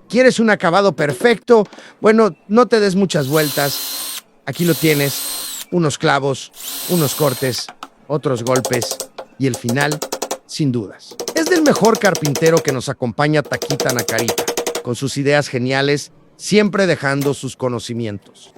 ¿Quieres un acabado perfecto? Bueno, no te des muchas vueltas. Aquí lo tienes. Unos clavos, unos cortes, otros golpes y el final, sin dudas. Es del mejor carpintero que nos acompaña Taquita Nacarita, con sus ideas geniales, siempre dejando sus conocimientos.